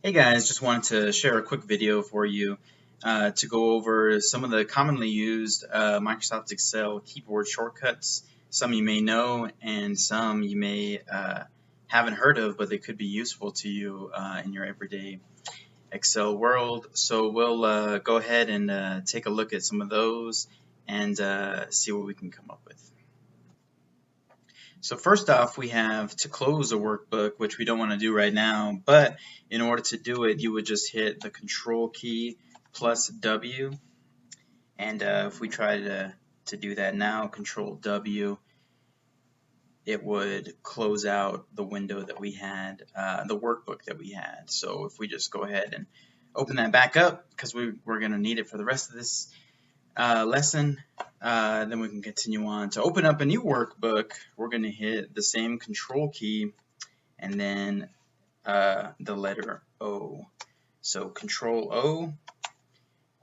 Hey guys, just wanted to share a quick video for you to go over some of the commonly used Microsoft Excel keyboard shortcuts. Some you may know and some you may haven't heard of, but they could be useful to you in your everyday Excel world. So we'll go ahead and take a look at some of those and see what we can come up with. So first off, we have to close a workbook, which we don't want to do right now, but in order to do it, you would just hit the Control key plus W, and if we try to do that now, Control W, it would close out the window that we had, the workbook that we had. So if we just go ahead and open that back up, because we're going to need it for the rest of this lesson, then we can continue on. To open up a new workbook, we're going to hit the same Control key and then the letter O. So Control O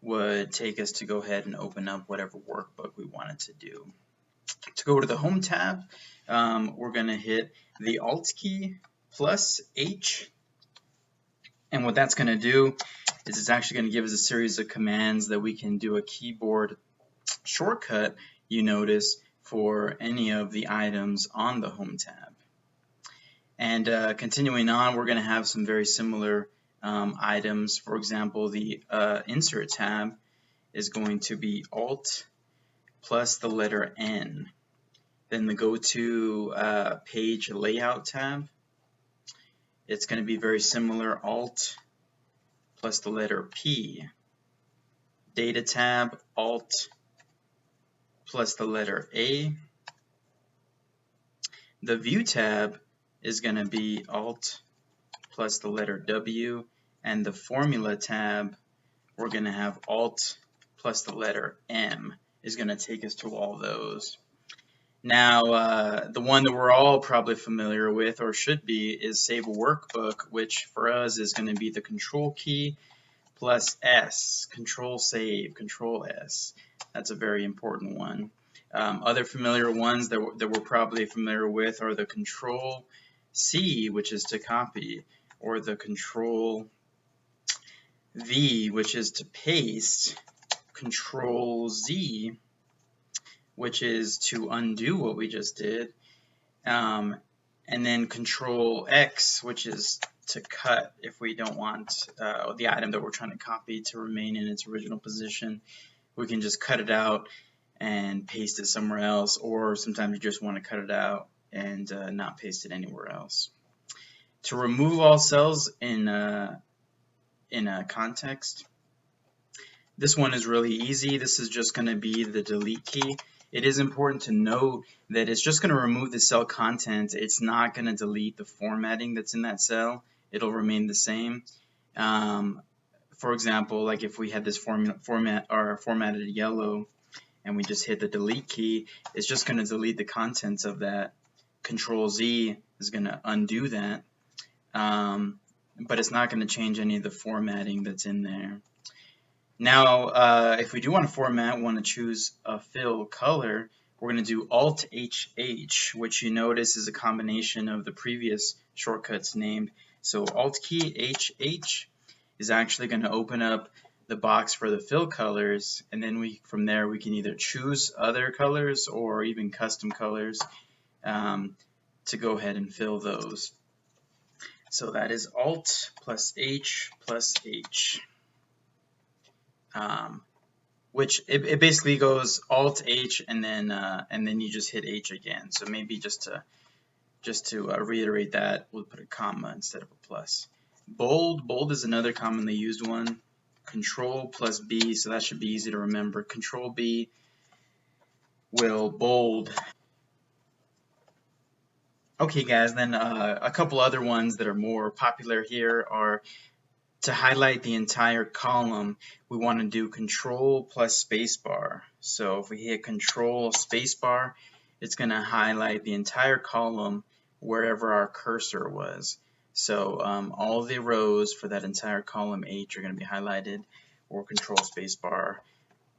would take us to go ahead and open up whatever workbook we wanted to do. To go to the Home tab, we're going to hit the Alt key plus H, and what that's going to do is it's actually going to give us a series of commands that we can do a keyboard shortcut, you notice, for any of the items on the Home tab. And continuing on, we're going to have some very similar items. For example, the Insert tab is going to be Alt plus the letter N. Then the Go to Page Layout tab, it's going to be very similar, Alt plus the letter P. Data tab, Alt plus the letter A. The View tab is going to be Alt plus the letter W, and the Formula tab, we're going to have Alt plus the letter M, is going to take us to all those. Now, the one that we're all probably familiar with, or should be, is Save a Workbook, which for us is going to be the Control key plus S, Control Save, Control S. That's a very important one. Other familiar ones that we're probably familiar with are the Control C, which is to copy, or the Control V, which is to paste, Control Z, which is to undo what we just did, and then Control X, which is to cut if we don't want the item that we're trying to copy to remain in its original position. We can just cut it out and paste it somewhere else, or sometimes you just want to cut it out and not paste it anywhere else. To remove all cells in a context, this one is really easy. This is just going to be the delete key. It is important to note that it's just going to remove the cell content. It's not going to delete the formatting that's in that cell. It'll remain the same. For example, like if we had this formatted yellow and we just hit the delete key, it's just going to delete the contents of that. Control Z is going to undo that, but it's not going to change any of the formatting that's in there. Now, if we do want to format, want to choose a fill color, we're going to do Alt HH, which you notice is a combination of the previous shortcuts named. So Alt key HH is actually going to open up the box for the fill colors, and then from there we can either choose other colors or even custom colors to go ahead and fill those. So that is Alt plus H plus H. Which it basically goes Alt H and then you just hit H again. So maybe just to reiterate that, we'll put a comma instead of a plus. Bold is another commonly used one. Control plus B, so that should be easy to remember. Control B will bold. Okay guys, then a couple other ones that are more popular here are to highlight the entire column, we want to do Control plus spacebar. So if we hit Control spacebar, it's going to highlight the entire column wherever our cursor was. So all the rows for that entire column H are going to be highlighted, or Control spacebar,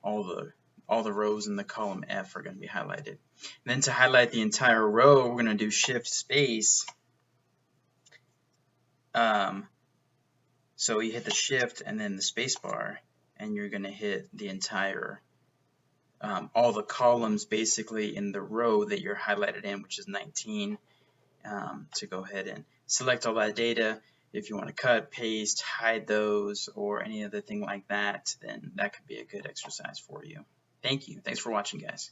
all the rows in the column F are going to be highlighted. And then to highlight the entire row, we're going to do Shift space. So you hit the shift and then the space bar, and you're going to hit the entire, all the columns basically in the row that you're highlighted in, which is 19, to go ahead and select all that data. If you want to cut, paste, hide those, or any other thing like that, then that could be a good exercise for you. Thank you. Thanks for watching, guys.